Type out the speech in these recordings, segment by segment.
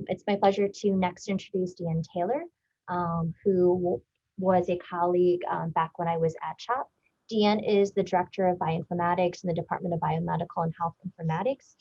It's my pleasure to next introduce Deanne Taylor, who was a colleague back when I was at CHOP. Deanne is the Director of Bioinformatics in the Department of Biomedical and Health Informatics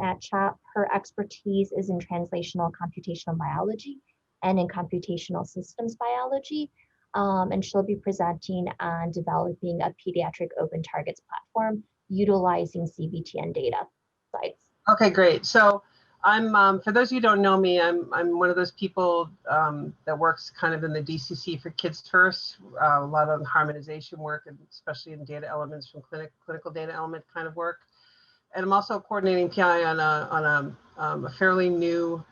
at CHOP. Her expertise is in translational computational biology and in computational systems biology. And she'll be presenting on developing a pediatric open targets platform utilizing CBTN data sites. Okay, great. So I'm, for those of you who don't know me, I'm one of those people that works kind of in the DCC for Kids First, a lot of harmonization work, and especially in data elements from clinical data element kind of work. And I'm also a coordinating PI on a fairly new,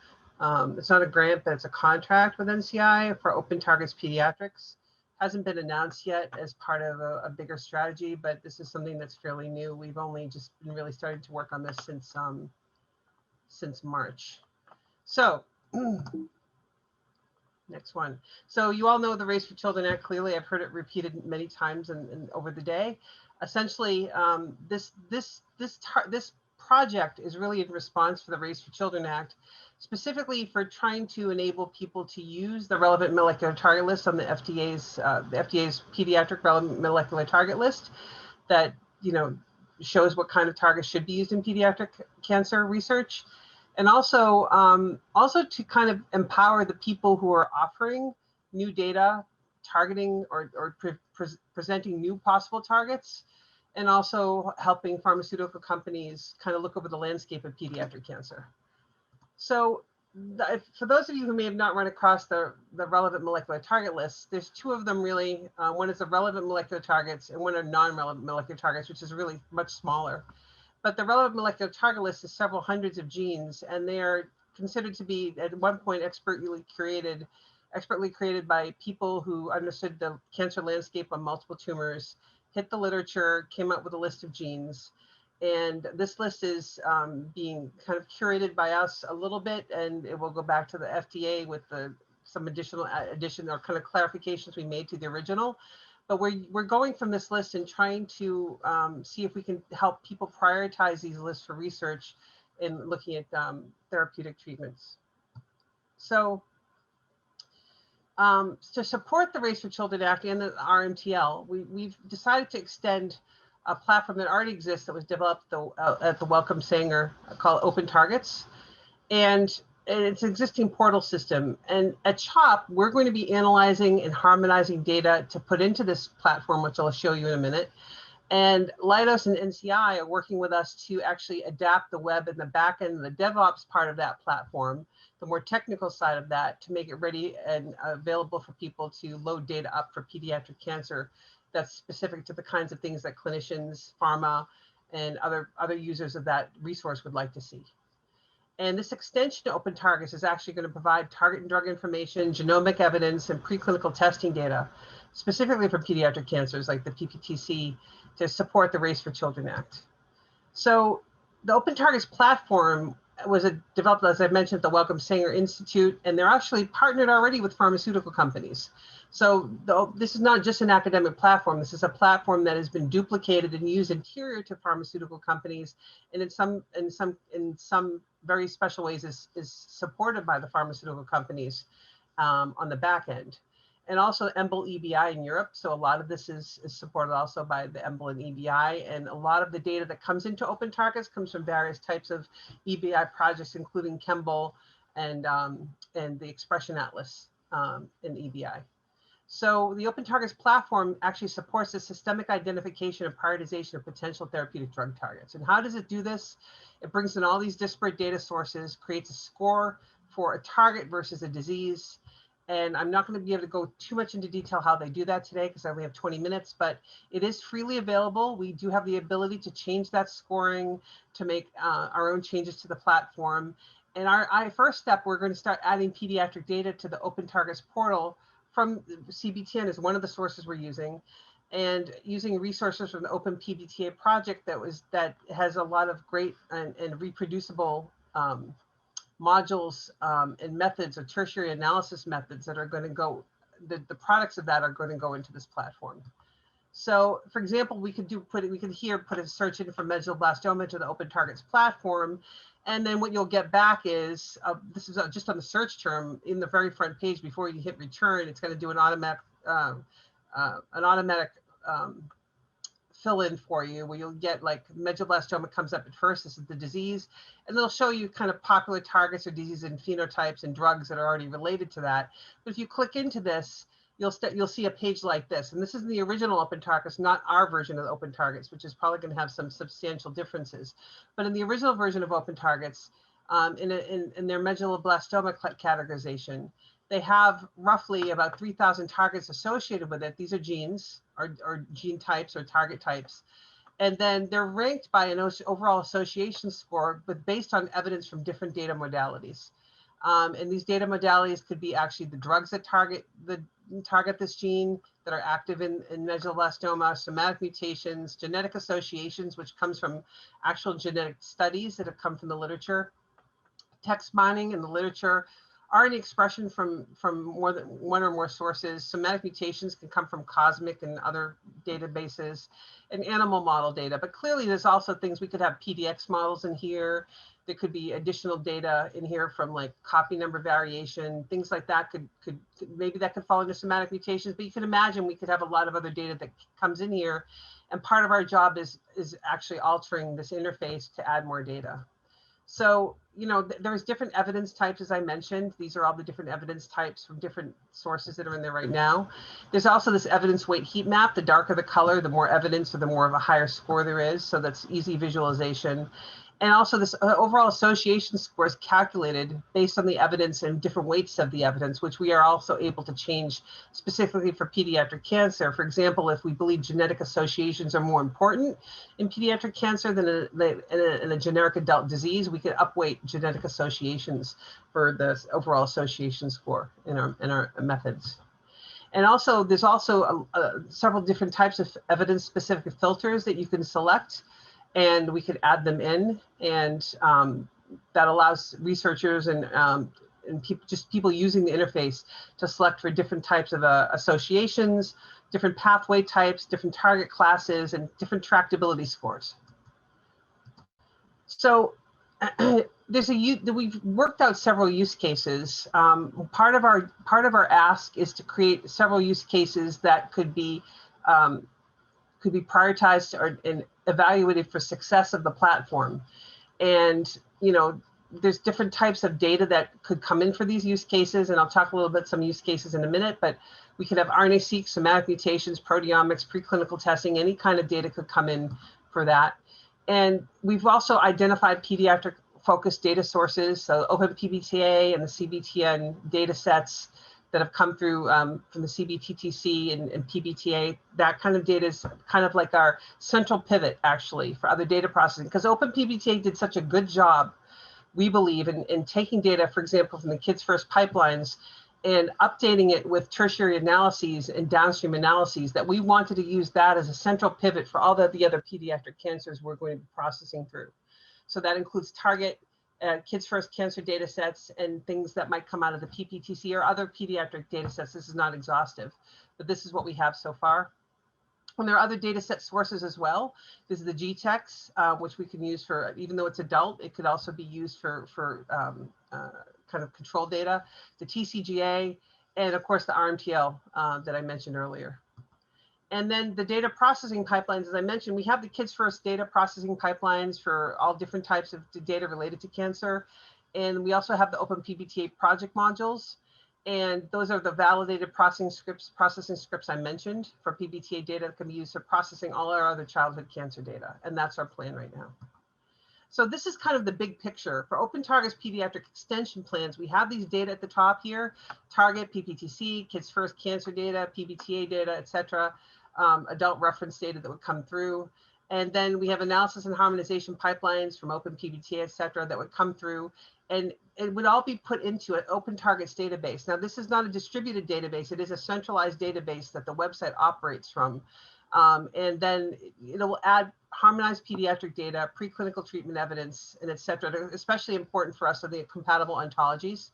it's not a grant, but it's a contract with NCI for Open Targets Pediatrics. Hasn't been announced yet as part of a bigger strategy, but this is something that's fairly new. We've only just been really starting to work on this since March. So next one. So you all know the Race for Children Act clearly. I've heard it repeated many times and over the day. Essentially, this project is really in response for the Race for Children Act, specifically for trying to enable people to use the relevant molecular target list on the FDA's pediatric relevant molecular target list that shows what kind of targets should be used in pediatric cancer research, and also to kind of empower the people who are offering new data, targeting or presenting new possible targets, and also helping pharmaceutical companies kind of look over the landscape of pediatric cancer. So for those of you who may have not run across the relevant molecular target lists, there's two of them really. One is the relevant molecular targets and one are non-relevant molecular targets, which is really much smaller. But the relevant molecular target list is several hundreds of genes, and they are considered to be at one point expertly created by people who understood the cancer landscape on multiple tumors, hit the literature, came up with a list of genes. And this list is being kind of curated by us a little bit, and it will go back to the FDA with some addition or kind of clarifications we made to the original. But we're going from this list and trying to see if we can help people prioritize these lists for research in looking at therapeutic treatments. So to support the Race for Children Act and the RMTL, we've decided to extend a platform that already exists that was developed at the Wellcome Sanger called Open Targets. And it's an existing portal system. And at CHOP, we're going to be analyzing and harmonizing data to put into this platform, which I'll show you in a minute. And Leidos and NCI are working with us to actually adapt the web and the backend and the DevOps part of that platform, the more technical side of that, to make it ready and available for people to load data up for pediatric cancer that's specific to the kinds of things that clinicians, pharma, and other users of that resource would like to see. And this extension to Open Targets is actually going to provide target and drug information, genomic evidence, and preclinical testing data, specifically for pediatric cancers like the PPTC, to support the Race for Children Act. So the Open Targets platform was developed, as I mentioned, at the Wellcome Sanger Institute, and they're actually partnered already with pharmaceutical companies. So this is not just an academic platform. This is a platform that has been duplicated and used interior to pharmaceutical companies, and in some very special ways is supported by the pharmaceutical companies on the back end. And also EMBL EBI in Europe. So a lot of this is supported also by the EMBL and EBI. And a lot of the data that comes into Open Targets comes from various types of EBI projects, including Chembl and the Expression Atlas in EBI. So the Open Targets platform actually supports the systemic identification and prioritization of potential therapeutic drug targets. And how does it do this? It brings in all these disparate data sources, creates a score for a target versus a disease. And I'm not going to be able to go too much into detail how they do that today because I only have 20 minutes, but it is freely available. We do have the ability to change that scoring, to make our own changes to the platform. And our first step, we're going to start adding pediatric data to the Open Targets portal from CBTN is one of the sources we're using, and using resources from the Open PBTA project that has a lot of great and reproducible modules and methods or tertiary analysis methods that are going to go, the products of that are going to go into this platform. So for example, we could put a search in for medulloblastoma to the Open Targets platform. And then what you'll get back is, this is just on the search term in the very front page before you hit return, it's going to do an automatic fill in for you, where you'll get like medulloblastoma comes up at first. This is the disease, and it'll show you kind of popular targets or disease and phenotypes and drugs that are already related to that. But if you click into this, you'll see a page like this, and this is the original Open Targets, not our version of the Open Targets, which is probably going to have some substantial differences. But in the original version of Open Targets, in their medulloblastoma categorization, they have roughly about 3,000 targets associated with it. These are genes or gene types or target types. And then they're ranked by an overall association score, but based on evidence from different data modalities. And these data modalities could be actually the drugs that target this gene that are active in medulloblastoma, somatic mutations, genetic associations, which comes from actual genetic studies that have come from the literature, text mining in the literature, RNA expression from more than one or more sources. Somatic mutations can come from cosmic and other databases, and animal model data. But clearly there's also things, we could have PDX models in here. There could be additional data in here from like copy number variation, things like that could maybe that could fall into somatic mutations, but you can imagine we could have a lot of other data that comes in here. And part of our job is actually altering this interface to add more data. So, you know, there's different evidence types, as I mentioned. These are all the different evidence types from different sources that are in there right now. There's also this evidence weight heat map. The darker the color, the more evidence or the more of a higher score there is. So that's easy visualization. And also this overall association score is calculated based on the evidence and different weights of the evidence, which we are also able to change specifically for pediatric cancer. For example, if we believe genetic associations are more important in pediatric cancer than in a generic adult disease, we could upweight genetic associations for the overall association score in our methods. And also, there's also several different types of evidence-specific filters that you can select, and we could add them in, and that allows researchers and people using the interface to select for different types of associations, different pathway types, different target classes, and different tractability scores. So we've worked out several use cases. Part of our ask is to create several use cases that could be prioritized and evaluated for success of the platform. And, you know, there's different types of data that could come in for these use cases. And I'll talk a little bit some use cases in a minute, but we could have RNA-seq, somatic mutations, proteomics, preclinical testing, any kind of data could come in for that. And we've also identified pediatric focused data sources, so OpenPBTA and the CBTN data sets that have come through from the CBTTC and PBTA. That kind of data is kind of like our central pivot, actually, for other data processing, because OpenPBTA did such a good job, we believe, in taking data, for example, from the Kids First pipelines and updating it with tertiary analyses and downstream analyses, that we wanted to use that as a central pivot for all the other pediatric cancers we're going to be processing through. So that includes target Kids First cancer data sets and things that might come out of the PPTC or other pediatric data sets. This is not exhaustive, but this is what we have so far. And there are other data set sources as well. This is the GTEx, which we can use for, even though it's adult, it could also be used for kind of control data, the TCGA, and of course the RMTL that I mentioned earlier. And then the data processing pipelines, as I mentioned, we have the Kids First data processing pipelines for all different types of data related to cancer. And we also have the OpenPBTA project modules. And those are the validated processing scripts I mentioned for PBTA data that can be used for processing all our other childhood cancer data. And that's our plan right now. So this is kind of the big picture. For Open Targets pediatric extension plans, we have these data at the top here: target, PPTC, Kids First cancer data, PBTA data, et cetera, adult reference data that would come through. And then we have analysis and harmonization pipelines from OpenPBTA, et cetera, that would come through. And it would all be put into an Open Targets database. Now, this is not a distributed database. It is a centralized database that the website operates from. And then it will add harmonized pediatric data, preclinical treatment evidence, and et cetera. Especially important for us are the compatible ontologies.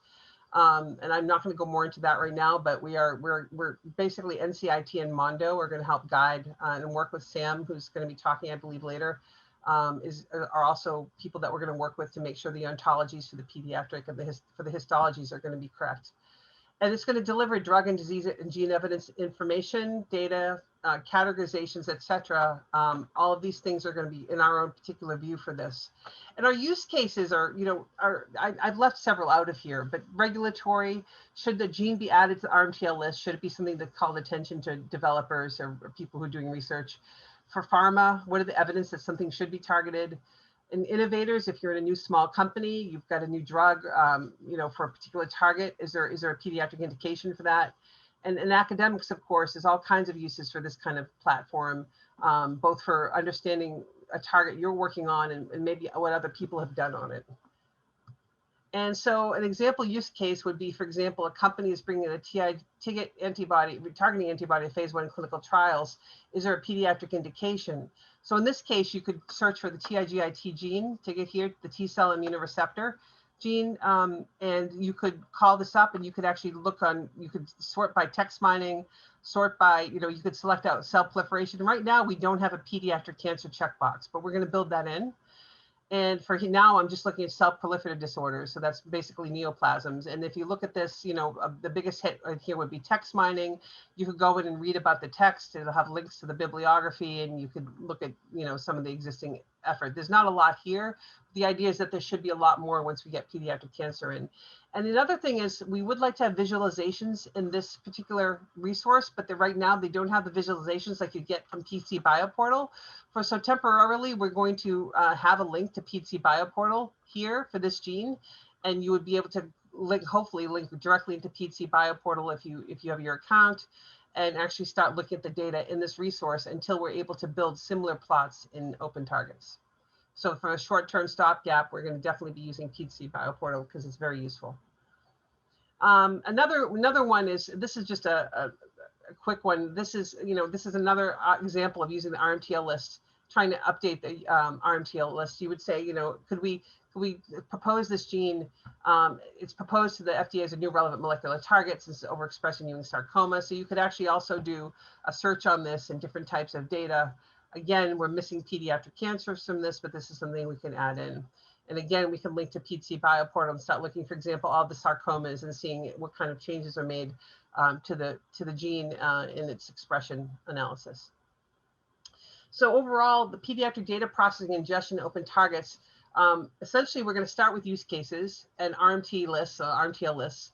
And I'm not going to go more into that right now, but we're basically NCIT and Mondo are going to help guide and work with Sam, who's going to be talking, I believe, later. Are also people that we're going to work with to make sure the ontologies for the pediatric and for the histologies are going to be correct. And it's going to deliver drug and disease and gene evidence information, data, categorizations, etc. All of these things are going to be in our own particular view for this. And our use cases are, I've left several out of here, but regulatory, should the gene be added to the RMTL list? Should it be something that called attention to developers or people who are doing research? For pharma, what are the evidence that something should be targeted? And innovators, if you're in a new small company, you've got a new drug, for a particular target, is there a pediatric indication for that? And in academics, of course, there's all kinds of uses for this kind of platform, both for understanding a target you're working on and maybe what other people have done on it. And so an example use case would be, for example, a company is bringing a TIGIT antibody, targeting antibody to phase 1 clinical trials. Is there a pediatric indication? So in this case, you could search for the TIGIT gene, TIGIT here, the T cell immunoreceptor gene, and you could call this up and you could actually you could sort by text mining, sort by, you could select out cell proliferation. Right now, we don't have a pediatric cancer checkbox, but we're going to build that in. And for now, I'm just looking at cell proliferative disorders. So that's basically neoplasms. And if you look at this, the biggest hit right here would be text mining. You could go in and read about the text. It'll have links to the bibliography, and you could look at, some of the existing effort. There's not a lot here. The idea is that there should be a lot more once we get pediatric cancer in. And another thing is we would like to have visualizations in this particular resource, but right now they don't have the visualizations like you get from PC Bioportal. So temporarily, we're going to have a link to PC Bioportal here for this gene, and you would be able to hopefully link directly into PC Bioportal if you have your account, and actually start looking at the data in this resource until we're able to build similar plots in open targets. So for a short-term stopgap, we're going to definitely be using PC Bioportal because it's very useful. Another one is, this is just a quick one. This is another example of using the RMTL list, trying to update the RMTL list. You would say, could we propose this gene? It's proposed to the FDA as a new relevant molecular target since it's overexpressed in Ewing sarcoma. So you could actually also do a search on this and different types of data. Again, we're missing pediatric cancers from this, but this is something we can add in. And again, we can link to PC Bioportal and start looking, for example, all the sarcomas and seeing what kind of changes are made to the gene in its expression analysis. So overall, the pediatric data processing ingestion open targets, essentially we're going to start with use cases and RMTL lists,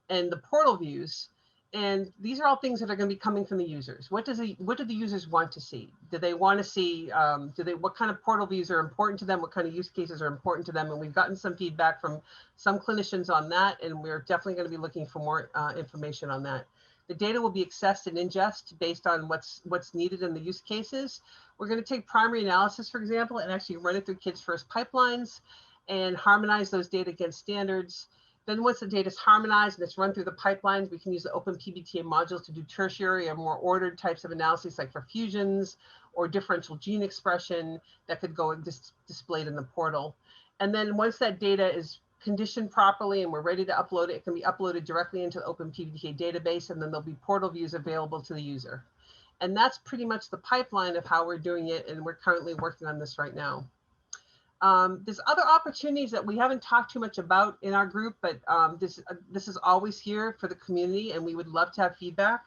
and the portal views. And these are all things that are going to be coming from the users. What do the users want to see? Do they want to see, what kind of portal views are important to them? What kind of use cases are important to them? And we've gotten some feedback from some clinicians on that, and we're definitely going to be looking for more information on that. The data will be accessed and ingest based on what's needed in the use cases. We're going to take primary analysis, for example, and actually run it through Kids First pipelines and harmonize those data against standards. Then once the data is harmonized and it's run through the pipelines, we can use the open PBTA modules to do tertiary or more ordered types of analyses like for fusions or differential gene expression that could go displayed in the portal. And then once that data is conditioned properly and we're ready to upload it, it can be uploaded directly into the open PBTA database, and then there'll be portal views available to the user. And that's pretty much the pipeline of how we're doing it, and we're currently working on this right now. There's other opportunities that we haven't talked too much about in our group, but this is always here for the community, and we would love to have feedback.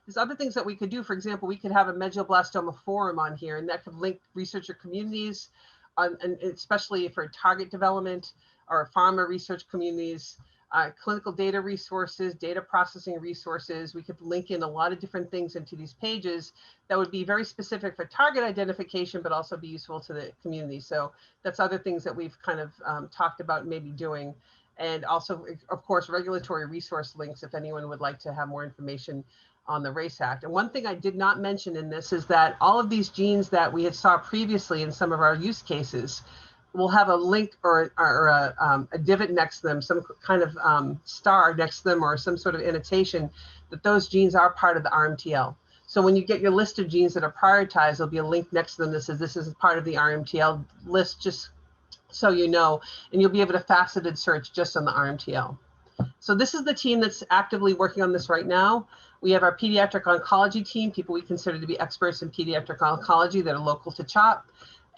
There's other things that we could do. For example, we could have a medulloblastoma forum on here, and that could link researcher communities, and especially for target development or pharma research communities, clinical data resources, data processing resources. We could link in a lot of different things into these pages that would be very specific for target identification, but also be useful to the community. So that's other things that we've kind of talked about maybe doing. And also, of course, regulatory resource links if anyone would like to have more information on the RACE Act. And one thing I did not mention in this is that all of these genes that we had saw previously in some of our use cases will have a link or a divot next to them, some kind of star next to them, or some sort of annotation that those genes are part of the RMTL. So when you get your list of genes that are prioritized, there'll be a link next to them that says this is part of the RMTL list, just so you know, and you'll be able to faceted search just on the RMTL. So this is the team that's actively working on this right now. We have our pediatric oncology team, people we consider to be experts in pediatric oncology that are local to CHOP.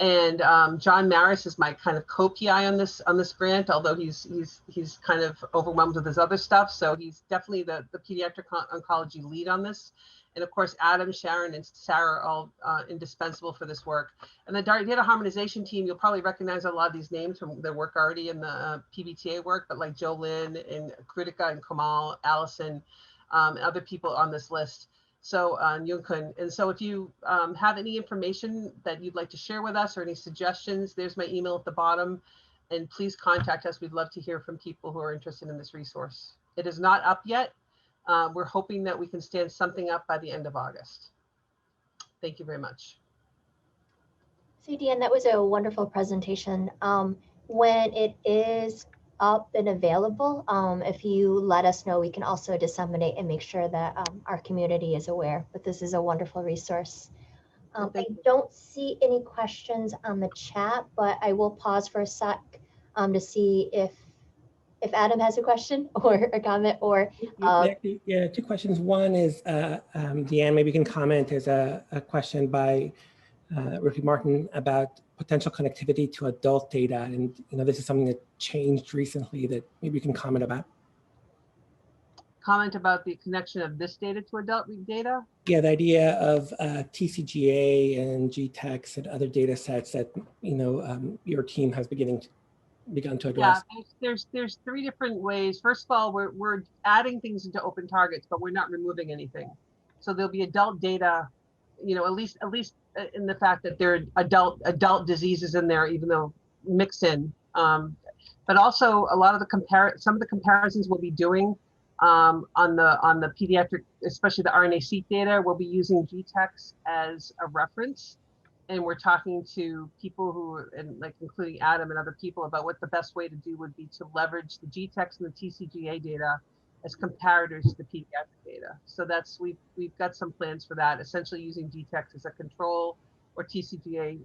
And John Maris is my kind of co-PI on this grant, although he's kind of overwhelmed with his other stuff. So he's definitely the pediatric oncology lead on this. And of course, Adam, Sharon, and Sarah are all indispensable for this work. And the data harmonization team, you'll probably recognize a lot of these names from their work already in the PBTA work, but like Joe Lynn and Kritika and Kamal, Allison, other people on this list. So Yunkun. And so if you have any information that you'd like to share with us or any suggestions, there's my email at the bottom. And please contact us. We'd love to hear from people who are interested in this resource. It is not up yet. We're hoping that we can stand something up by the end of August. Thank you very much. So Deanne, that was a wonderful presentation. When it is up and available, if you let us know, we can also disseminate and make sure that our community is aware. But this is a wonderful resource. I don't see any questions on the chat, but I will pause for a sec to see if Adam has a question or a comment or. Yeah, two questions. One is, Deanne, maybe you can comment. There's a question by Ricky Martin about potential connectivity to adult data. And, this is something that changed recently that maybe you can comment about. Comment about the connection of this data to adult data? Yeah, the idea of TCGA and GTEx and other data sets that, your team has begun to address. Yeah, there's three different ways. First of all, we're adding things into open targets, but we're not removing anything. So there'll be adult data, at least in the fact that there are adult diseases in there, even though mixed in. But also a lot of some of the comparisons we'll be doing on the pediatric, especially the RNA-seq data, we'll be using GTEx as a reference. And we're talking to people including Adam and other people about what the best way to do would be to leverage the GTEx and the TCGA data as comparators to the pediatric data. So we've got some plans for that, essentially using GTEx as a control or TCGA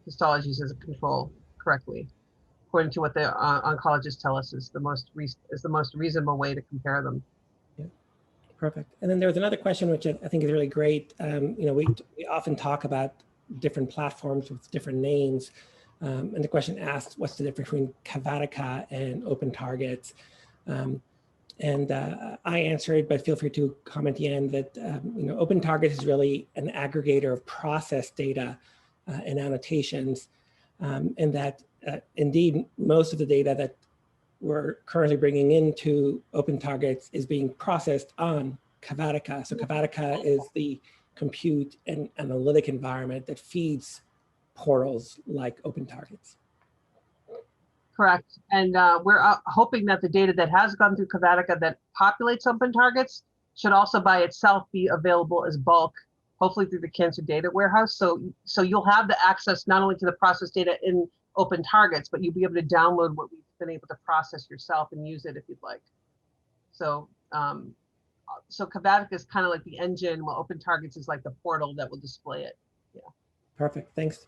histologies as a control correctly, according to what the oncologists tell us is the most reasonable way to compare them. Yeah, perfect. And then there was another question, which I think is really great. We often talk about different platforms with different names. And the question asks, what's the difference between Cavatica and Open Targets? And I answered, but feel free to comment at the end that, Open Targets is really an aggregator of process data and annotations. And that indeed, most of the data that we're currently bringing into Open Targets is being processed on Cavatica. So Cavatica is the compute and analytic environment that feeds portals like Open Targets. Correct. And we're hoping that the data that has gone through Cavatica that populates Open Targets should also by itself be available as bulk, hopefully through the Cancer Data Warehouse. So you'll have the access not only to the process data in Open Targets, but you'll be able to download what we've been able to process yourself and use it if you'd like. So so Cavatica is kind of like the engine, while Open Targets is like the portal that will display it. Yeah. Perfect. Thanks.